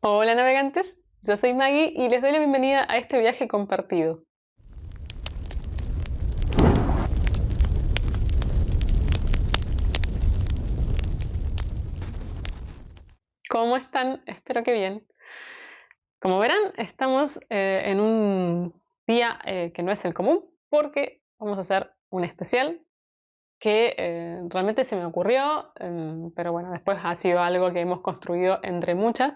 Hola navegantes, yo soy Maggie y les doy la bienvenida a este viaje compartido. ¿Cómo están? Espero que bien. Como verán, estamos en un día que no es el común porque vamos a hacer un especial que realmente se me ocurrió, pero bueno, después ha sido algo que hemos construido entre muchas.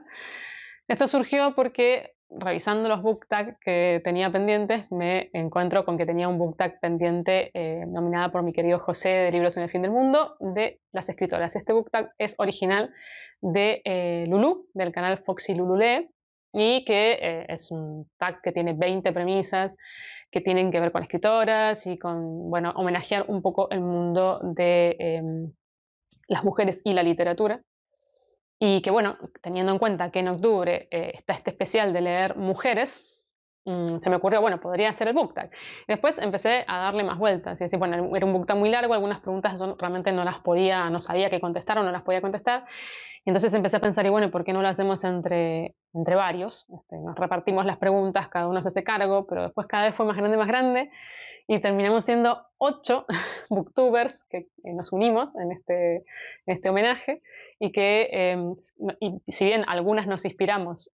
Esto surgió porque revisando los book tag que tenía pendientes, me encuentro con que tenía un book tag pendiente nominada por mi querido José de Libros en el Fin del Mundo de las escritoras. Este book tag es original de Lulu, del canal Foxy Lulu Lee, y que es un tag que tiene 20 premisas que tienen que ver con escritoras y con, bueno, homenajear un poco el mundo de las mujeres y la literatura. Y que bueno, teniendo en cuenta que en octubre está este especial de leer mujeres, se me ocurrió, bueno, podría ser el book tag. Después empecé a darle más vueltas y decir, bueno, era un book tag muy largo, algunas preguntas realmente no las podía, no sabía qué contestar o no las podía contestar. Y entonces empecé a pensar, y bueno, ¿por qué no lo hacemos entre varios? Nos repartimos las preguntas, cada uno se hace cargo, pero después cada vez fue más grande y terminamos siendo 8 booktubers que nos unimos en este homenaje y que y si bien algunas nos inspiramos,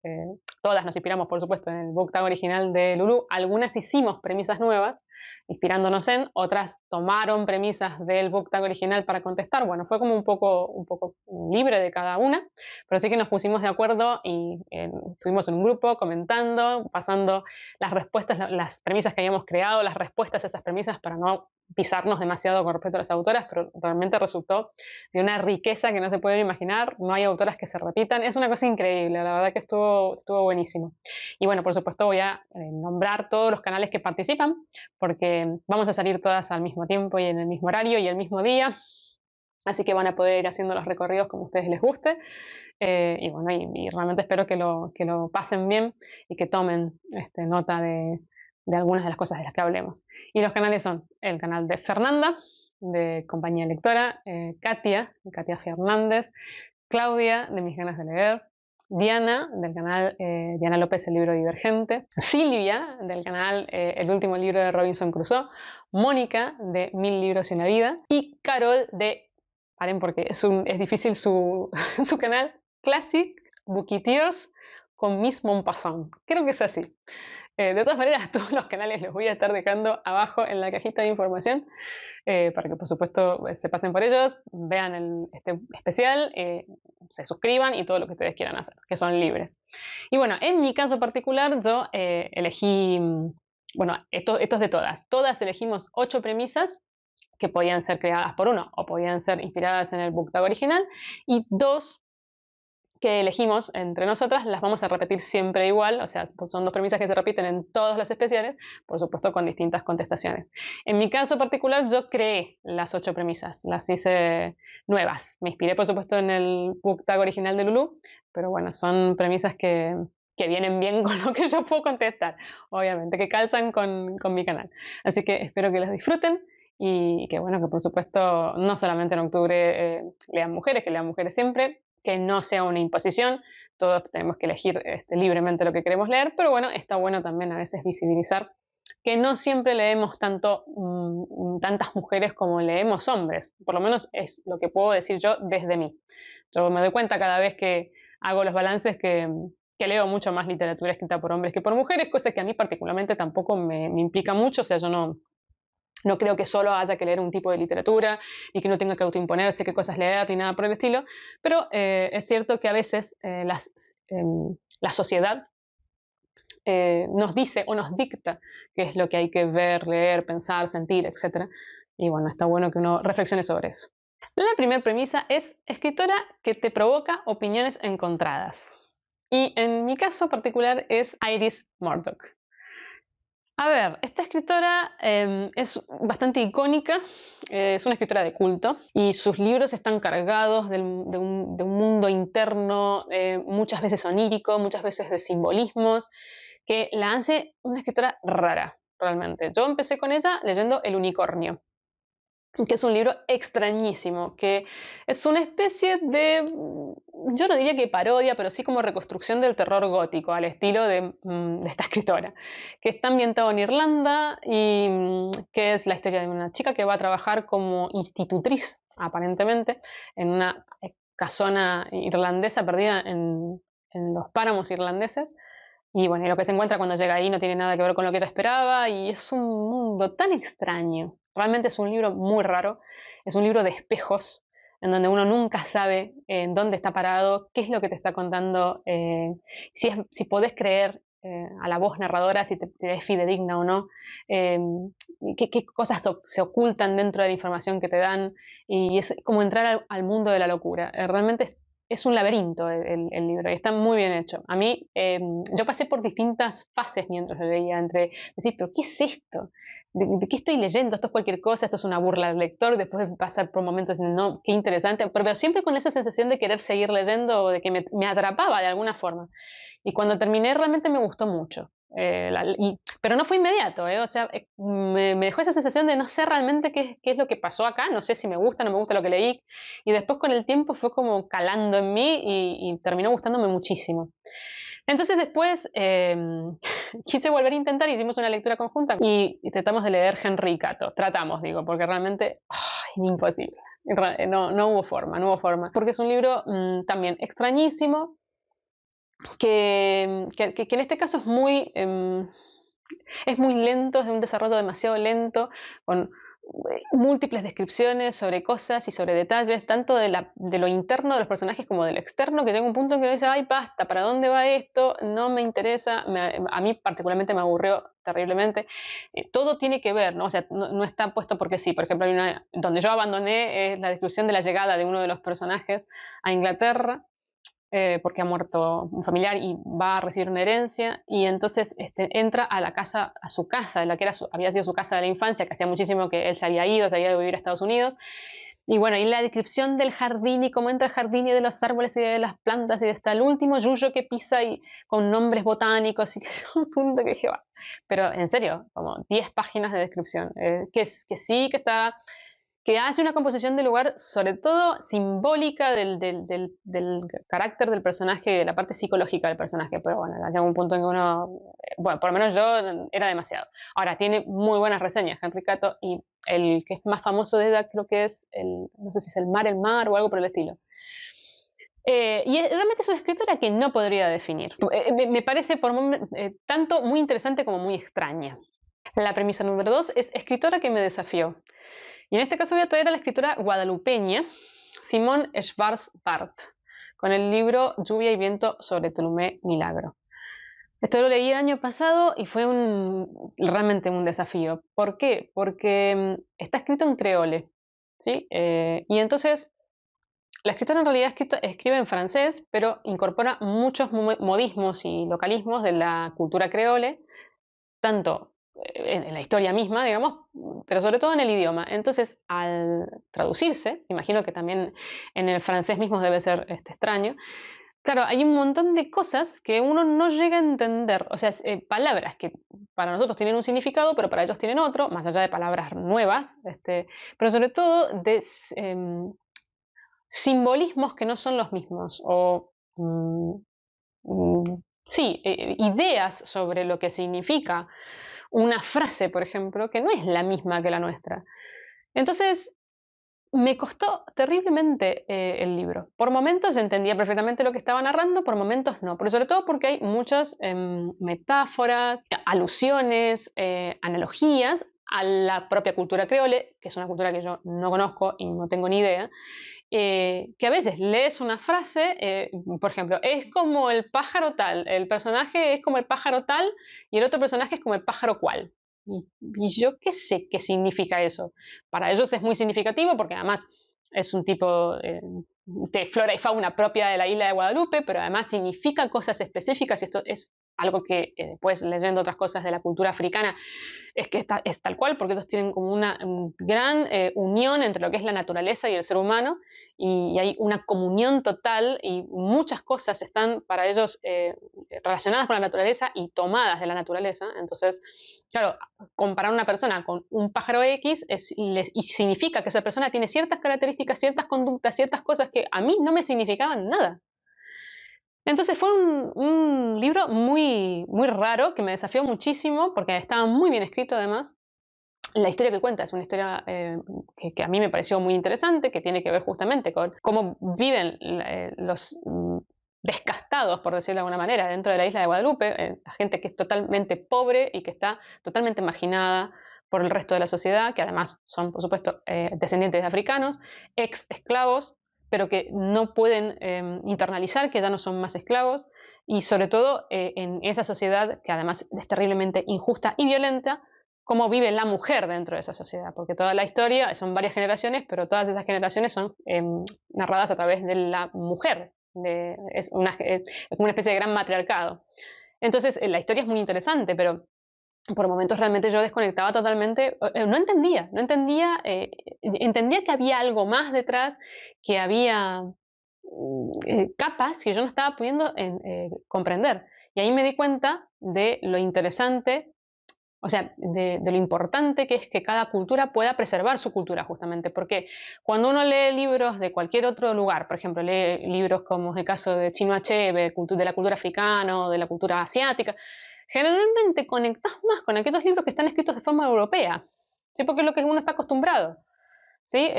todas nos inspiramos por supuesto en el book tag original de Lulu, algunas hicimos premisas nuevas inspirándonos en, otras tomaron premisas del book tag original para contestar. Bueno, fue como un poco libre de cada una, pero sí que nos pusimos de acuerdo y estuvimos en un grupo comentando, pasando las respuestas, las premisas que habíamos creado, las respuestas a esas premisas para no pisarnos demasiado con respecto a las autoras, pero realmente resultó de una riqueza que no se puede imaginar. No hay autoras que se repitan, es una cosa increíble, la verdad que estuvo buenísimo. Y bueno, por supuesto voy a nombrar todos los canales que participan, porque vamos a salir todas al mismo tiempo y en el mismo horario y el mismo día, así que van a poder ir haciendo los recorridos como a ustedes les guste. Y bueno, y realmente espero que lo pasen bien y que tomen nota de algunas de las cosas de las que hablemos. Y los canales son el canal de Fernanda, de Compañía Lectora, Katia Fernández, Claudia, de Mis Ganas de Leer, Diana, del canal Diana López, El Libro Divergente, Silvia, del canal El Último Libro de Robinson Crusoe, Mónica, de Mil Libros y una Vida, y Carol, de, paren porque es difícil su canal, Classic Booketeers con Miss Montpassant. Creo que es así. De todas maneras, todos los canales los voy a estar dejando abajo en la cajita de información para que por supuesto se pasen por ellos, vean este especial, se suscriban y todo lo que ustedes quieran hacer, que son libres. Y bueno, en mi caso particular yo elegí, bueno, esto es de todas. Todas elegimos 8 premisas que podían ser creadas por uno o podían ser inspiradas en el book tag original y 2 que elegimos entre nosotras las vamos a repetir siempre igual, o sea, son 2 premisas que se repiten en todos los especiales, por supuesto con distintas contestaciones. En mi caso particular yo creé las 8 premisas, las hice nuevas. Me inspiré por supuesto en el book tag original de Lulu, pero bueno, son premisas que vienen bien con lo que yo puedo contestar, obviamente, que calzan con mi canal. Así que espero que las disfruten y que bueno, que por supuesto no solamente en octubre lean mujeres, que lean mujeres siempre, que no sea una imposición, todos tenemos que elegir libremente lo que queremos leer, pero bueno, está bueno también a veces visibilizar que no siempre leemos tantas mujeres como leemos hombres, por lo menos es lo que puedo decir yo desde mí. Yo me doy cuenta cada vez que hago los balances que leo mucho más literatura escrita por hombres que por mujeres, cosa que a mí particularmente tampoco me implica mucho, o sea, yo no creo que solo haya que leer un tipo de literatura y que no tenga que autoimponerse qué cosas leer ni nada por el estilo, pero es cierto que a veces la sociedad nos dice o nos dicta qué es lo que hay que ver, leer, pensar, sentir, etc. Y bueno, está bueno que uno reflexione sobre eso. La primera premisa es escritora que te provoca opiniones encontradas. Y en mi caso particular es Iris Murdoch. A ver, esta escritora es bastante icónica, es una escritora de culto y sus libros están cargados de un mundo interno, muchas veces onírico, muchas veces de simbolismos, que la hace una escritora rara, realmente. Yo empecé con ella leyendo El Unicornio. que es un libro extrañísimo, que es una especie de, yo no diría que parodia, pero sí como reconstrucción del terror gótico, al estilo de esta escritora, que está ambientado en Irlanda y que es la historia de una chica que va a trabajar como institutriz, aparentemente, en una casona irlandesa perdida en los páramos irlandeses. Y bueno, y lo que se encuentra cuando llega ahí no tiene nada que ver con lo que ella esperaba y es un mundo tan extraño. Realmente es un libro muy raro, es un libro de espejos, en donde uno nunca sabe en dónde está parado, qué es lo que te está contando, si podés creer a la voz narradora, si te es fidedigna o no, eh, qué cosas se ocultan dentro de la información que te dan, y es como entrar al mundo de la locura. Realmente es un laberinto el libro y está muy bien hecho. A mí, yo pasé por distintas fases mientras lo leía, entre decir, pero ¿qué es esto? ¿De qué estoy leyendo? Esto es cualquier cosa, esto es una burla del lector, después de pasar por momentos, no, qué interesante, pero siempre con esa sensación de querer seguir leyendo o de que me atrapaba de alguna forma. Y cuando terminé realmente me gustó mucho. Pero no fue inmediato, o sea, me dejó esa sensación de no sé realmente qué es lo que pasó acá, no sé si me gusta, no me gusta lo que leí, y después con el tiempo fue como calando en mí y terminó gustándome muchísimo. Entonces después quise volver a intentar, hicimos una lectura conjunta y tratamos de leer Henry Cato, tratamos, digo, porque realmente imposible, no hubo forma, no hubo forma, porque es un libro también extrañísimo, que en este caso es muy lento, es de un desarrollo demasiado lento, con múltiples descripciones sobre cosas y sobre detalles, tanto de lo interno de los personajes como de lo externo, que llega un punto en que uno dice, ay, basta, ¿para dónde va esto? No me interesa, a mí particularmente me aburrió terriblemente. Todo tiene que ver, ¿no? O sea, no está puesto porque sí. Por ejemplo, donde yo abandoné la descripción de la llegada de uno de los personajes a Inglaterra, porque ha muerto un familiar y va a recibir una herencia, y entonces entra a la casa, a su casa, de la que había sido su casa de la infancia, que hacía muchísimo que él se había ido a vivir a Estados Unidos, y bueno, y la descripción del jardín y cómo entra el jardín y de los árboles y de las plantas y hasta el último yuyo que pisa y con nombres botánicos y un punto que dije, va. Pero en serio, como 10 páginas de descripción, que sí, que hace una composición del lugar, sobre todo simbólica del carácter del personaje, de la parte psicológica del personaje, pero bueno, llega un punto en que uno, bueno, por lo menos yo, era demasiado. Ahora, tiene muy buenas reseñas Henry Cato, y el que es más famoso de ella creo que es, no sé si es el mar o algo por el estilo. Realmente es una escritora que no podría definir. Me parece tanto muy interesante como muy extraña. La premisa número 2 es escritora que me desafió. Y en este caso voy a traer a la escritora guadalupeña Simone Schwarz-Bart, con el libro Lluvia y viento sobre Tolomé Milagro. Esto lo leí el año pasado y fue realmente un desafío. ¿Por qué? Porque está escrito en creole, ¿sí? Y entonces la escritora en realidad escribe en francés, pero incorpora muchos modismos y localismos de la cultura creole, tanto en la historia misma, digamos, pero sobre todo en el idioma. Entonces, al traducirse, imagino que también en el francés mismo debe ser extraño, claro, hay un montón de cosas que uno no llega a entender, o sea, palabras que para nosotros tienen un significado, pero para ellos tienen otro, más allá de palabras nuevas, pero sobre todo de simbolismos que no son los mismos, o sí, ideas sobre lo que significa una frase, por ejemplo, que no es la misma que la nuestra. Entonces, me costó terriblemente el libro. Por momentos entendía perfectamente lo que estaba narrando, por momentos no, pero sobre todo porque hay muchas metáforas, alusiones, analogías a la propia cultura creole, que es una cultura que yo no conozco y no tengo ni idea, que a veces lees una frase, por ejemplo, es como el pájaro tal, el personaje es como el pájaro tal y el otro personaje es como el pájaro cual. Y yo qué sé qué significa eso. Para ellos es muy significativo porque además es un tipo de flora y fauna propia de la isla de Guadalupe, pero además significa cosas específicas, y esto es algo que después leyendo otras cosas de la cultura africana es que es tal cual, porque ellos tienen como una gran unión entre lo que es la naturaleza y el ser humano, y hay una comunión total y muchas cosas están para ellos relacionadas con la naturaleza y tomadas de la naturaleza. Entonces, claro, comparar una persona con un pájaro X y significa que esa persona tiene ciertas características, ciertas conductas, ciertas cosas que a mí no me significaban nada. Entonces fue un libro muy, muy raro que me desafió muchísimo porque estaba muy bien escrito además. La historia que cuenta es una historia que a mí me pareció muy interesante, que tiene que ver justamente con cómo viven los descastados, por decirlo de alguna manera, dentro de la isla de Guadalupe, la gente que es totalmente pobre y que está totalmente marginada por el resto de la sociedad, que además son, por supuesto, descendientes de africanos, ex esclavos, pero que no pueden internalizar que ya no son más esclavos, y sobre todo en esa sociedad que además es terriblemente injusta y violenta, cómo vive la mujer dentro de esa sociedad, porque toda la historia son varias generaciones, pero todas esas generaciones son narradas a través de la mujer. Es como una especie de gran matriarcado. Entonces, la historia es muy interesante, pero por momentos realmente yo desconectaba totalmente, no entendía, entendía que había algo más detrás, que había capas que yo no estaba pudiendo comprender. Y ahí me di cuenta de lo interesante, o sea, de lo importante que es que cada cultura pueda preservar su cultura, justamente, porque cuando uno lee libros de cualquier otro lugar, por ejemplo, lee libros como es el caso de Chinua Achebe, de la cultura africana o de la cultura asiática, generalmente conectas más con aquellos libros que están escritos de forma europea, ¿sí? Porque es lo que uno está acostumbrado, ¿sí?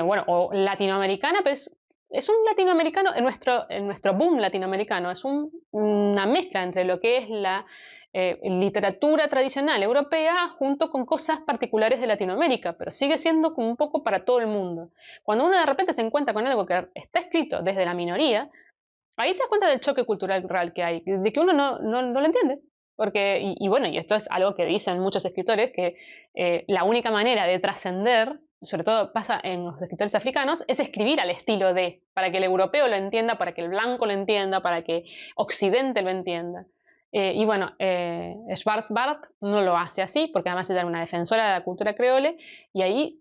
Bueno, o latinoamericana, pero es un latinoamericano, en nuestro boom latinoamericano, es una mezcla entre lo que es la literatura tradicional europea junto con cosas particulares de Latinoamérica, pero sigue siendo como un poco para todo el mundo. Cuando uno de repente se encuentra con algo que está escrito desde la minoría, ahí te das cuenta del choque cultural real que hay, de que uno no lo entiende. Porque, bueno, y esto es algo que dicen muchos escritores, que la única manera de trascender, sobre todo pasa en los escritores africanos, es escribir al estilo de, para que el europeo lo entienda, para que el blanco lo entienda, para que Occidente lo entienda. Y bueno, Schwarzbart no lo hace así, porque además ella era una defensora de la cultura creole, y ahí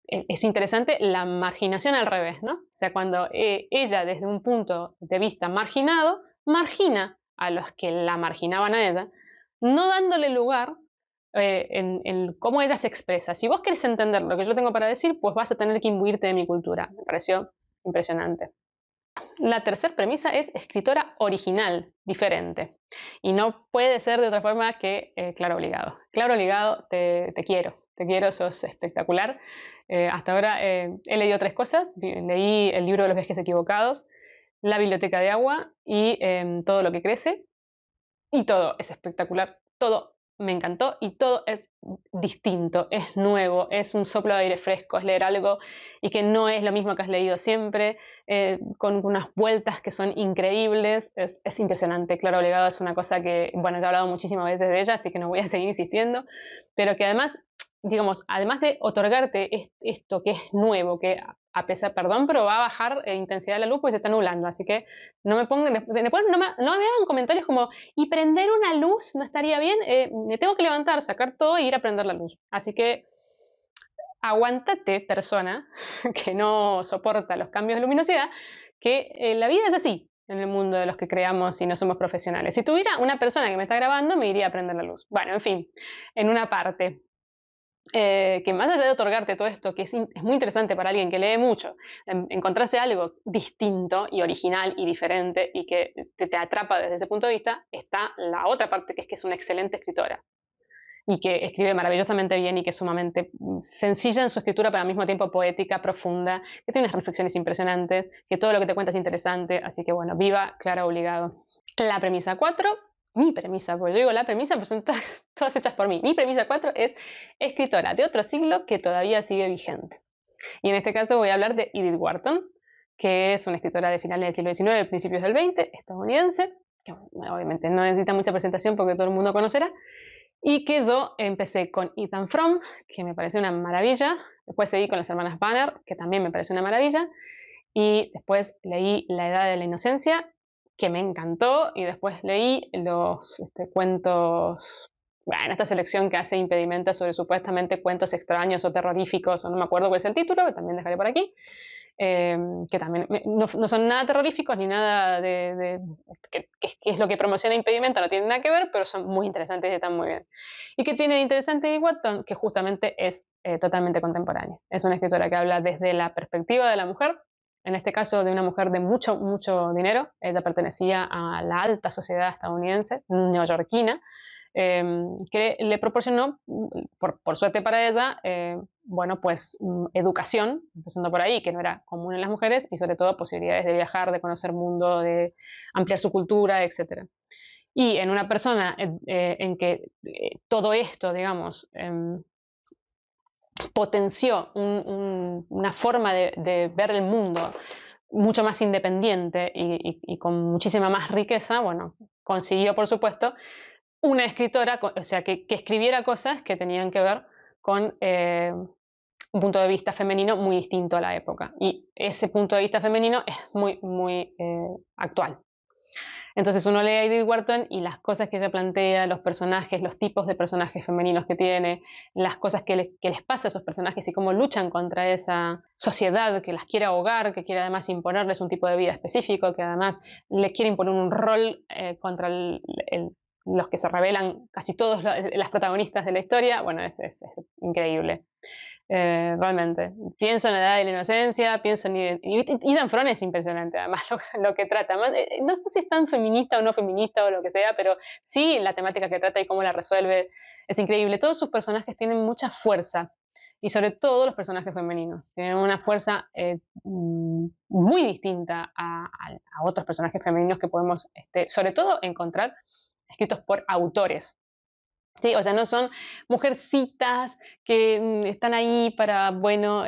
es interesante la marginación al revés, ¿no? O sea, cuando ella, desde un punto de vista marginado, margina a los que la marginaban a ella, no dándole lugar en cómo ella se expresa. Si vos querés entender lo que yo tengo para decir, pues vas a tener que imbuirte de mi cultura. Me pareció impresionante. La tercera premisa es escritora original, diferente. Y no puede ser de otra forma que Clara Obligado. Clara Obligado, te quiero, sos espectacular. Hasta ahora he leído 3 cosas. Leí el libro de los viajes equivocados, La biblioteca de agua y Todo lo que crece. Y todo es espectacular, todo me encantó y todo es distinto, es nuevo, es un soplo de aire fresco, es leer algo y que no es lo mismo que has leído siempre, con unas vueltas que son increíbles, es impresionante. Clara Obligado es una cosa que, bueno, he hablado muchísimas veces de ella, así que no voy a seguir insistiendo, pero que además, digamos, además de otorgarte esto que es nuevo, que a pesar, perdón, pero va a bajar intensidad de la luz porque se está nublando, así que no me pongan, después no me hagan comentarios como, ¿y prender una luz no estaría bien? Me tengo que levantar, sacar todo e ir a prender la luz. Así que aguántate, persona, que no soporta los cambios de luminosidad, que la vida es así en el mundo de los que creamos y no somos profesionales. Si tuviera una persona que me está grabando, me iría a prender la luz. Bueno, en fin, en una parte. Que más allá de otorgarte todo esto, que es muy interesante para alguien que lee mucho, encontrarse algo distinto y original y diferente y que te atrapa desde ese punto de vista, está la otra parte, que es una excelente escritora y que escribe maravillosamente bien y que es sumamente sencilla en su escritura, pero al mismo tiempo poética, profunda, que tiene unas reflexiones impresionantes, que todo lo que te cuenta es interesante, así que bueno, viva Clara Obligado. La premisa 4, mi premisa, porque yo digo la premisa, pues son todas hechas por mí. Mi premisa 4 es escritora de otro siglo que todavía sigue vigente. Y en este caso voy a hablar de Edith Wharton, que es una escritora de finales del siglo XIX, principios del XX, estadounidense, que obviamente no necesita mucha presentación porque todo el mundo conocerá, y que yo empecé con Ethan Frome, que me pareció una maravilla, después seguí con las hermanas Banner, que también me pareció una maravilla, y después leí La Edad de la Inocencia, que me encantó, y después leí los cuentos, bueno, esta selección que hace Impedimenta sobre supuestamente cuentos extraños o terroríficos, o no me acuerdo cuál es el título, que también dejaré por aquí, que también no son nada terroríficos ni nada que es lo que promociona Impedimenta, no tienen nada que ver, pero son muy interesantes y están muy bien. ¿Y qué tiene de interesante Watton? Que justamente es totalmente contemporánea. Es una escritora que habla desde la perspectiva de la mujer, en este caso de una mujer de mucho, mucho dinero. Ella pertenecía a la alta sociedad estadounidense, neoyorquina, que le proporcionó, por suerte para ella, bueno, pues educación, empezando por ahí, que no era común en las mujeres, y sobre todo posibilidades de viajar, de conocer mundo, de ampliar su cultura, etc. Y en una persona en que todo esto, digamos, potenció una forma de ver el mundo mucho más independiente y con muchísima más riqueza, bueno, consiguió, por supuesto, una escritora, o sea, que escribiera cosas que tenían que ver con un punto de vista femenino muy distinto a la época. Y ese punto de vista femenino es muy, muy actual. Entonces uno lee a Edith Wharton y las cosas que ella plantea, los personajes, los tipos de personajes femeninos que tiene, las cosas que les pasa a esos personajes y cómo luchan contra esa sociedad que las quiere ahogar, que quiere además imponerles un tipo de vida específico, que además les quiere imponer un rol contra los que se revelan casi todos las protagonistas de la historia. Bueno, es increíble. Realmente. Pienso en la edad de la inocencia, pienso en Idan Fron es impresionante, además, lo que trata. No sé si es tan feminista o no feminista o lo que sea, pero sí la temática que trata y cómo la resuelve es increíble. Todos sus personajes tienen mucha fuerza, y sobre todo los personajes femeninos. Tienen una fuerza muy distinta a otros personajes femeninos que podemos, sobre todo, encontrar escritos por autores. Sí, o sea, no son mujercitas que están ahí para, bueno,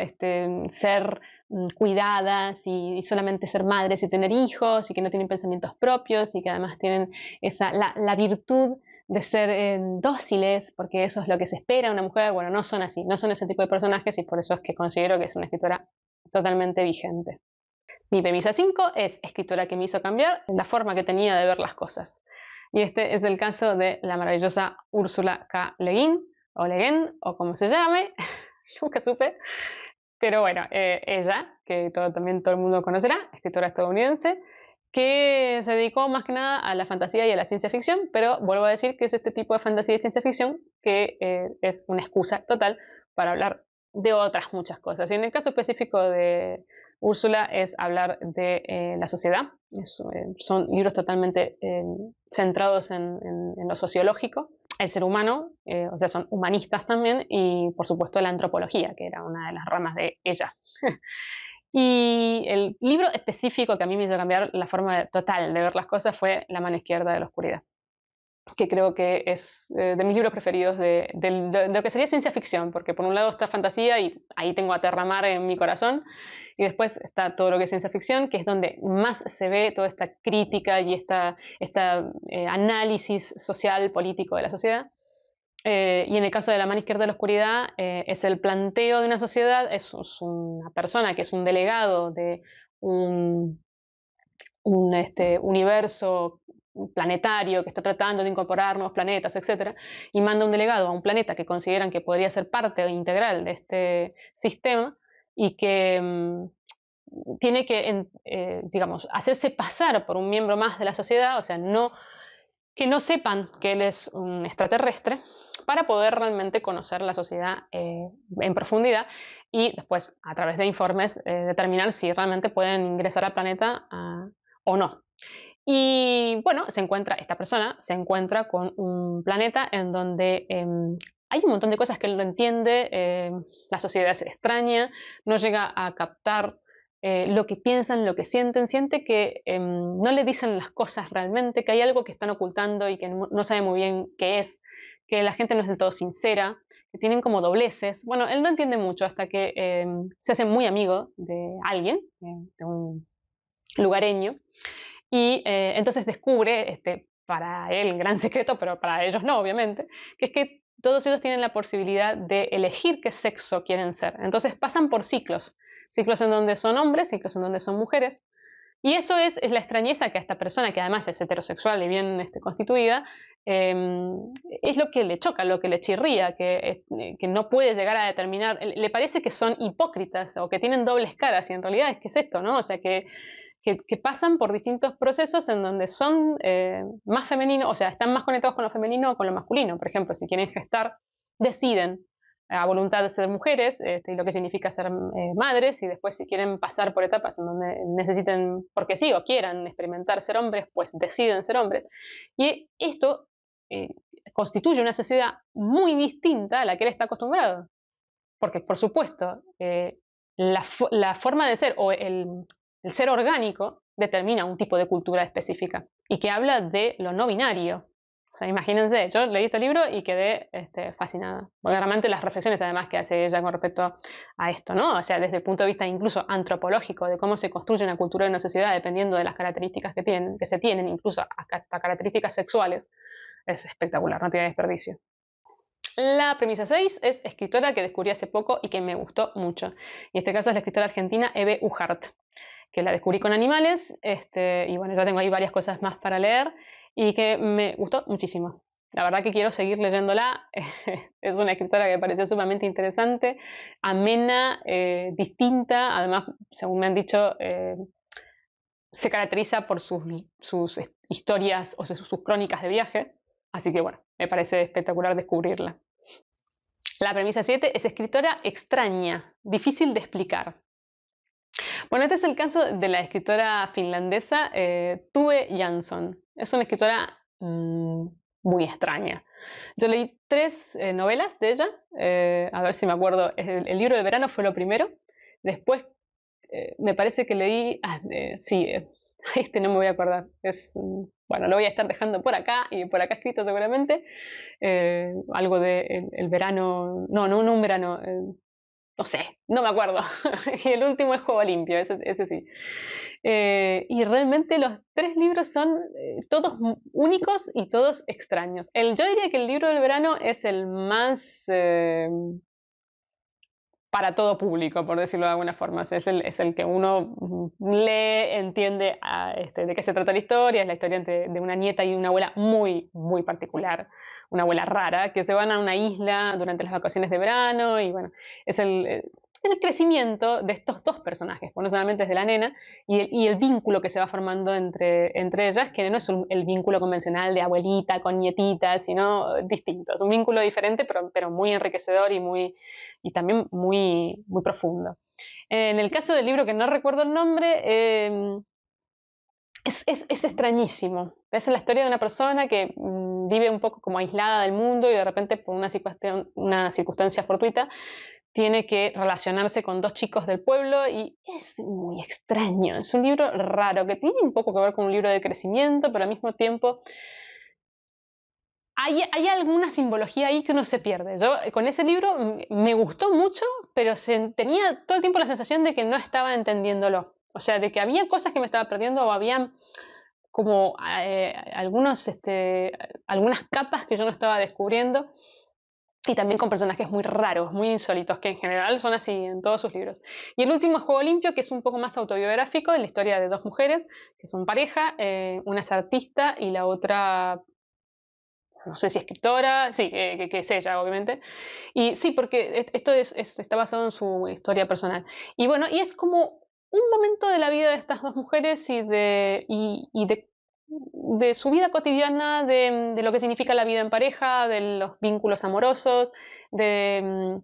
ser cuidadas y solamente ser madres y tener hijos y que no tienen pensamientos propios y que además tienen la virtud de ser dóciles, porque eso es lo que se espera de una mujer. Bueno, no son así, no son ese tipo de personajes, y por eso es que considero que es una escritora totalmente vigente. Mi premisa 5 es escritora que me hizo cambiar la forma que tenía de ver las cosas. Y este es el caso de la maravillosa Ursula K. Le Guin, o Le Guin, o como se llame, nunca supe. Pero bueno, ella, que también todo el mundo conocerá, escritora estadounidense, que se dedicó más que nada a la fantasía y a la ciencia ficción, pero vuelvo a decir que es este tipo de fantasía y ciencia ficción que es una excusa total para hablar de otras muchas cosas. Y en el caso específico de Úrsula es hablar de la sociedad. Son libros totalmente centrados en lo sociológico, el ser humano, o sea, son humanistas también, y por supuesto la antropología, que era una de las ramas de ella. Y el libro específico que a mí me hizo cambiar la forma total de ver las cosas fue La mano izquierda de la oscuridad, que creo que es de mis libros preferidos de lo que sería ciencia ficción, porque por un lado está fantasía y ahí tengo a Terra Mar en mi corazón, y después está todo lo que es ciencia ficción, que es donde más se ve toda esta crítica y esta análisis social, político de la sociedad. Y en el caso de La mano izquierda de la oscuridad, es el planteo de una sociedad, es una persona que es un delegado de un universo planetario que está tratando de incorporar nuevos planetas, etc. Y manda un delegado a un planeta que consideran que podría ser parte integral de este sistema y que tiene que, digamos, hacerse pasar por un miembro más de la sociedad, o sea, que no sepan que él es un extraterrestre, para poder realmente conocer la sociedad en profundidad y después, a través de informes, determinar si realmente pueden ingresar al planeta o no. Y bueno, esta persona se encuentra con un planeta en donde hay un montón de cosas que él no entiende, la sociedad es extraña, no llega a captar lo que piensan, lo que sienten, siente que no le dicen las cosas realmente, que hay algo que están ocultando y que no sabe muy bien qué es, que la gente no es del todo sincera, que tienen como dobleces. Bueno, él no entiende mucho hasta que se hace muy amigo de alguien, de un lugareño, y entonces descubre, para él, un gran secreto, pero para ellos no, obviamente, que es que todos ellos tienen la posibilidad de elegir qué sexo quieren ser. Entonces pasan por ciclos, ciclos en donde son hombres, ciclos en donde son mujeres. Y eso es la extrañeza que a esta persona, que además es heterosexual y bien constituida, es lo que le choca, lo que le chirría, que no puede llegar a determinar, le parece que son hipócritas o que tienen dobles caras, y en realidad es que es esto, ¿no? O sea, que pasan por distintos procesos en donde son más femeninos, o sea, están más conectados con lo femenino o con lo masculino. Por ejemplo, si quieren gestar, deciden a voluntad de ser mujeres, y lo que significa ser madres, y después si quieren pasar por etapas en donde necesiten, porque sí, o quieran experimentar ser hombres, pues deciden ser hombres. Y esto constituye una sociedad muy distinta a la que él está acostumbrado. Porque, por supuesto, la forma de ser o el ser orgánico determina un tipo de cultura específica y que habla de lo no binario. O sea, imagínense, yo leí este libro y quedé fascinada. Porque realmente las reflexiones además que hace ella con respecto a esto, ¿no? O sea, desde el punto de vista incluso antropológico, de cómo se construye una cultura y una sociedad dependiendo de las características que se tienen, incluso hasta características sexuales, es espectacular, no tiene desperdicio. La premisa 6 es escritora que descubrí hace poco y que me gustó mucho. Y en este caso es la escritora argentina Eve Ujart, que la descubrí con animales, y bueno, ya tengo ahí varias cosas más para leer y que me gustó muchísimo. La verdad que quiero seguir leyéndola. Es una escritora que me pareció sumamente interesante, amena, distinta. Además, según me han dicho, se caracteriza por sus historias o sus crónicas de viaje. Así que bueno, me parece espectacular descubrirla. La premisa 7 es escritora extraña, difícil de explicar. Bueno, este es el caso de la escritora finlandesa Tove Jansson. Es una escritora muy extraña. Yo leí 3 novelas de ella, a ver si me acuerdo. El libro de verano fue lo primero. Después me parece que leí, sí, este no me voy a acordar. Bueno, lo voy a estar dejando por acá y por acá escrito seguramente. Algo de el verano, no un verano, no sé, no me acuerdo. Y el último es Juego Limpio, ese sí. Y realmente los 3 libros son todos únicos y todos extraños. Yo diría que el libro del verano es el más para todo público, por decirlo de alguna forma. Es el que uno lee, entiende de qué se trata la historia. Es la historia de una nieta y una abuela muy, muy particular. Una abuela rara, que se van a una isla durante las vacaciones de verano y bueno, es el crecimiento de estos 2 personajes, pues no solamente es de la nena y el vínculo que se va formando entre ellas, que no es el vínculo convencional de abuelita con nietita, sino distinto. Es un vínculo diferente, pero muy enriquecedor y también muy, muy profundo. En el caso del libro, que no recuerdo el nombre, es extrañísimo. Es la historia de una persona que vive un poco como aislada del mundo y de repente por una circunstancia fortuita tiene que relacionarse con 2 chicos del pueblo y es muy extraño. Es un libro raro que tiene un poco que ver con un libro de crecimiento, pero al mismo tiempo hay alguna simbología ahí que uno se pierde. Yo con ese libro me gustó mucho, pero tenía todo el tiempo la sensación de que no estaba entendiéndolo. O sea, de que había cosas que me estaba perdiendo o había como algunas capas que yo no estaba descubriendo. Y también con personajes muy raros, muy insólitos, que en general son así en todos sus libros. Y el último es Juego Limpio, que es un poco más autobiográfico, de la historia de 2 mujeres, que son pareja, una es artista y la otra, no sé si escritora, sí, que es ella, obviamente. Y sí, porque esto está basado en su historia personal. Y bueno, y es como un momento de la vida de estas 2 mujeres y de su vida cotidiana, de lo que significa la vida en pareja, de los vínculos amorosos, de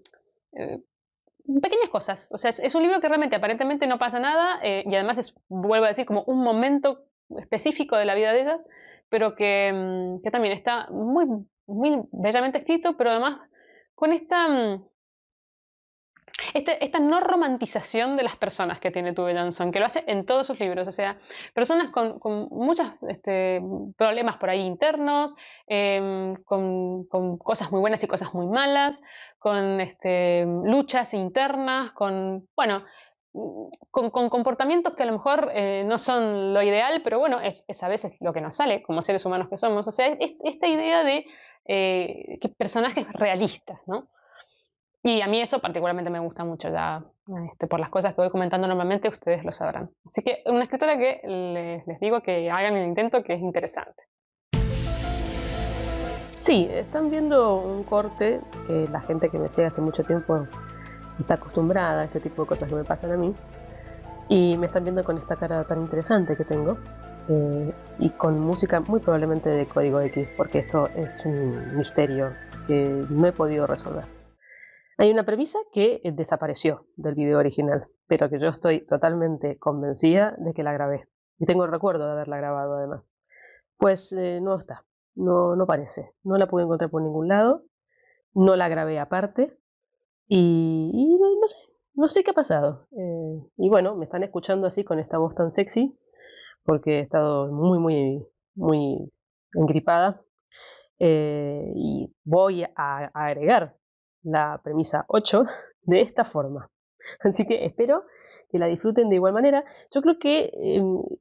pequeñas cosas. O sea, es un libro que realmente aparentemente no pasa nada y además vuelvo a decir, como un momento específico de la vida de ellas, pero que también está muy, muy bellamente escrito, pero además con esta no romantización de las personas que tiene Tove Jansson, que lo hace en todos sus libros, o sea, personas con muchos problemas por ahí internos, con cosas muy buenas y cosas muy malas, con luchas internas, bueno, con comportamientos que a lo mejor no son lo ideal, pero bueno, es a veces lo que nos sale como seres humanos que somos. O sea, esta idea de que personajes realistas, ¿no? Y a mí eso particularmente me gusta mucho, ya por las cosas que voy comentando normalmente ustedes lo sabrán. Así que una escritora que les digo que hagan el intento, que es interesante. Sí, están viendo un corte que la gente que me sigue hace mucho tiempo está acostumbrada a este tipo de cosas que me pasan a mí. Y me están viendo con esta cara tan interesante que tengo. Y con música muy probablemente de código X, porque esto es un misterio que no he podido resolver. Hay una premisa que desapareció del video original, pero que yo estoy totalmente convencida de que la grabé. Y tengo el recuerdo de haberla grabado además. Pues no está, no parece. No la pude encontrar por ningún lado, no la grabé aparte y no sé qué ha pasado. Y bueno, me están escuchando así con esta voz tan sexy porque he estado muy engripada. Y voy a agregar la premisa 8 de esta forma. Así que espero que la disfruten de igual manera. Yo creo que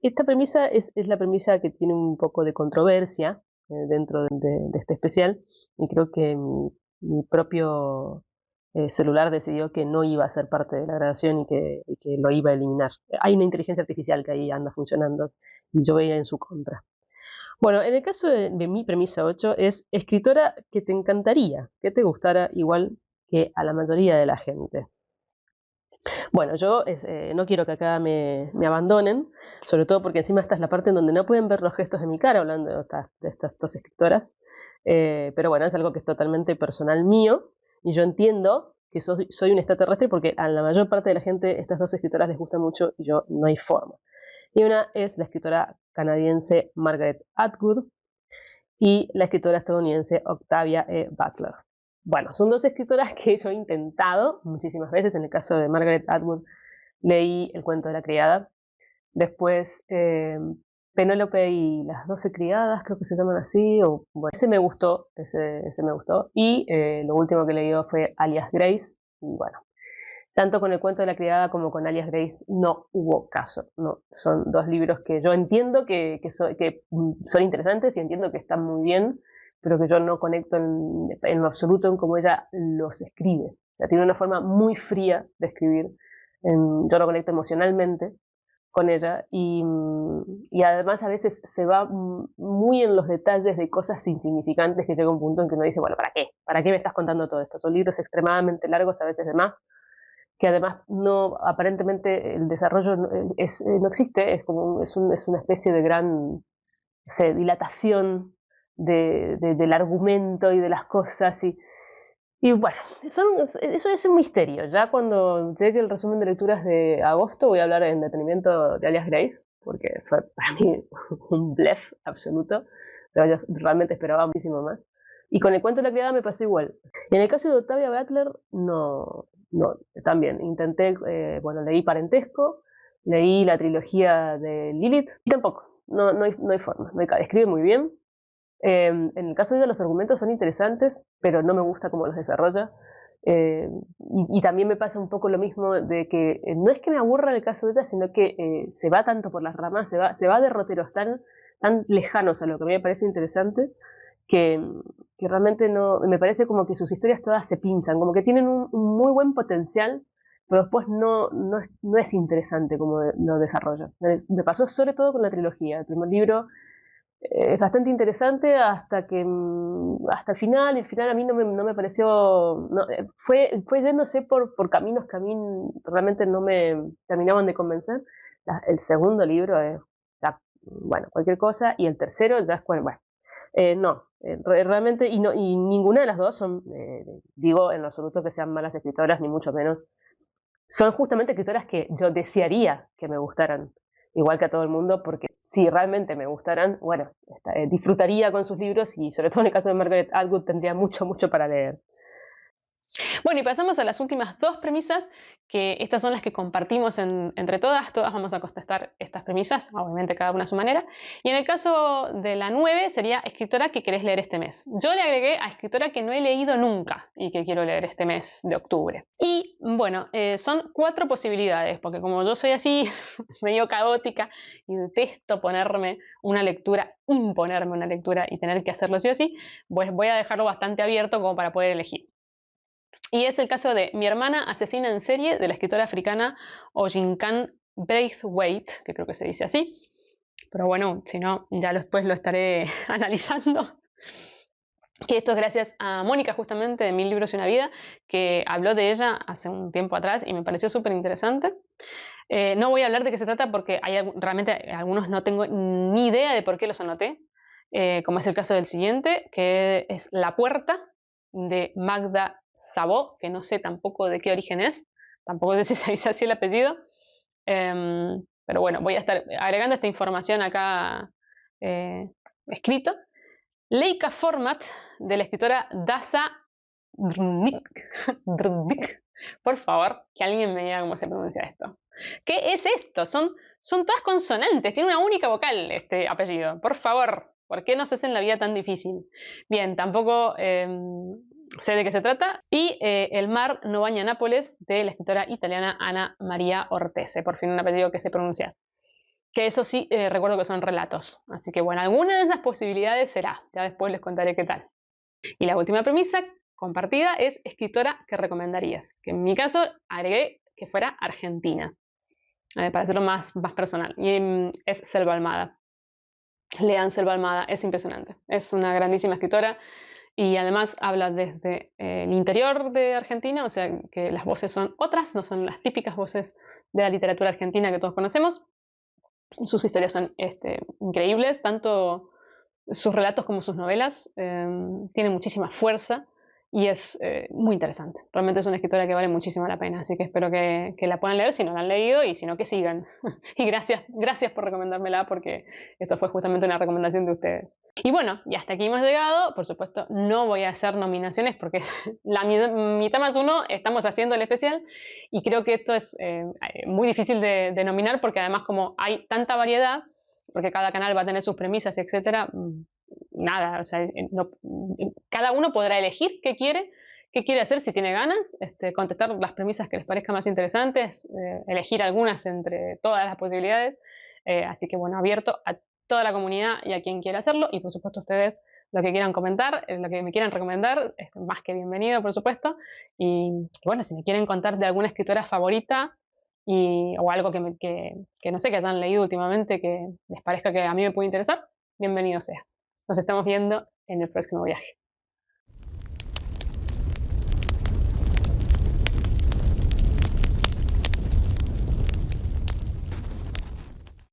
esta premisa es la premisa que tiene un poco de controversia dentro de este especial. Y creo que mi propio celular decidió que no iba a ser parte de la grabación y que lo iba a eliminar. Hay una inteligencia artificial que ahí anda funcionando y yo voy a ir en su contra. Bueno, en el caso de mi premisa 8 es escritora que te encantaría, que te gustara igual que a la mayoría de la gente. Bueno, yo no quiero que acá me abandonen, sobre todo porque encima esta es la parte en donde no pueden ver los gestos de mi cara hablando de estas dos escritoras. Pero bueno, es algo que es totalmente personal mío y yo entiendo que soy un extraterrestre porque a la mayor parte de la gente estas dos escritoras les gustan mucho y yo no hay forma. Y una es la escritora canadiense Margaret Atwood y la escritora estadounidense Octavia E. Butler. Bueno, son dos escritoras que yo he intentado muchísimas veces. En el caso de Margaret Atwood leí El cuento de la criada. Después Penélope y las 12 criadas, creo que se llaman así. Bueno, ese me gustó, ese me gustó. Y lo último que leí fue Alias Grace. Y bueno, tanto con El cuento de la criada como con Alias Grace no hubo caso. No, son dos libros que yo entiendo que son interesantes y entiendo que están muy bien, pero que yo no conecto en lo absoluto en cómo ella los escribe. O sea, tiene una forma muy fría de escribir. Yo no conecto emocionalmente con ella y además a veces se va muy en los detalles de cosas insignificantes que llega un punto en que uno dice, bueno, ¿para qué? ¿Para qué me estás contando todo esto? Son libros extremadamente largos, a veces de más, que además no, aparentemente el desarrollo no existe, es una especie de gran dilatación del argumento y de las cosas y bueno, eso es un misterio. Ya cuando llegue el resumen de lecturas de agosto voy a hablar en detenimiento de Alias Grace, porque fue para mí un blef absoluto. O sea, yo realmente esperaba muchísimo más. Y con el cuento de la criada me pasó igual. Y en el caso de Octavia Butler, no, también intenté, bueno, leí Parentesco, leí la trilogía de Lilith, y tampoco, no hay forma, escribe muy bien. En el caso de ella los argumentos son interesantes, pero no me gusta cómo los desarrolla. Y también me pasa un poco lo mismo de que no es que me aburra el caso de ella, sino que se va tanto por las ramas, se va a derroteros tan lejanos a lo que a mí me parece interesante, que, que realmente no, me parece como que sus historias todas se pinchan, como que tienen un muy buen potencial, pero después no es interesante como lo desarrolla. Me pasó sobre todo con la trilogía. El primer libro es bastante interesante hasta el final, y el final a mí no me pareció, fue yéndose por caminos que a mí realmente no me terminaban de convencer. El segundo libro es, bueno, cualquier cosa, y el tercero ya es, bueno, no, realmente, y ninguna de las dos son, digo en lo absoluto que sean malas escritoras, ni mucho menos. Son justamente escritoras que yo desearía que me gustaran, igual que a todo el mundo, porque si realmente me gustaran, bueno, disfrutaría con sus libros y sobre todo en el caso de Margaret Atwood tendría mucho para leer. Bueno, y pasamos a las últimas dos premisas, que estas son las que compartimos entre todas. Todas vamos a contestar estas premisas, obviamente cada una a su manera. Y en el caso de la 9 sería escritora que querés leer este mes. Yo le agregué a escritora que no he leído nunca y que quiero leer este mes de octubre. Y bueno, son 4 posibilidades, porque como yo soy así, medio caótica, y detesto imponerme una lectura y tener que hacerlo sí o sí, pues voy a dejarlo bastante abierto como para poder elegir. Y es el caso de Mi hermana asesina en serie, de la escritora africana Ojinkan Braithwaite, que creo que se dice así. Pero bueno, si no, ya después lo estaré analizando. que esto es gracias a Mónica, justamente, de Mil libros y una vida, que habló de ella hace un tiempo atrás y me pareció súper interesante. No voy a hablar de qué se trata porque realmente algunos no tengo ni idea de por qué los anoté, como es el caso del siguiente, que es La puerta, de Magda Szabó, que no sé tampoco de qué origen es, tampoco sé si se dice así el apellido, pero bueno, voy a estar agregando esta información acá escrito. Leica Format, de la escritora Dasa Drnik. Por favor, que alguien me diga cómo se pronuncia esto. ¿Qué es esto? Son todas consonantes, tiene una única vocal este apellido. Por favor, ¿por qué nos hacen la vida tan difícil? Bien, tampoco sé de qué se trata. Y El mar no baña Nápoles, de la escritora italiana Ana María Ortese. Por fin un apellido que se pronuncia. Que eso sí, recuerdo que son relatos. Así que bueno, alguna de esas posibilidades será. Ya después les contaré qué tal. Y la última premisa compartida es escritora que recomendarías. Que en mi caso agregué que fuera argentina. Para hacerlo más personal. Y es Selva Almada. Lean Selva Almada, es impresionante. Es una grandísima escritora y además habla desde el interior de Argentina, o sea que las voces son otras, no son las típicas voces de la literatura argentina que todos conocemos. Sus historias son increíbles, tanto sus relatos como sus novelas. Tienen muchísima fuerza y es muy interesante. Realmente es una escritora que vale muchísimo la pena, así que espero que la puedan leer si no la han leído y si no que sigan. Y gracias por recomendármela porque esto fue justamente una recomendación de ustedes. Y bueno, y hasta aquí hemos llegado. Por supuesto, no voy a hacer nominaciones porque la mitad más uno estamos haciendo el especial y creo que esto es muy difícil de nominar porque además como hay tanta variedad, porque cada canal va a tener sus premisas, etcétera, nada, o sea, cada uno podrá elegir qué quiere hacer si tiene ganas, contestar las premisas que les parezcan más interesantes, elegir algunas entre todas las posibilidades. Así que bueno, abierto a toda la comunidad y a quien quiera hacerlo. Y por supuesto ustedes lo que quieran comentar, lo que me quieran recomendar, es más que bienvenido, por supuesto. Y bueno, si me quieren contar de alguna escritora favorita o algo que no sé, que hayan leído últimamente que les parezca que a mí me puede interesar, bienvenido sea. Nos estamos viendo en el próximo viaje.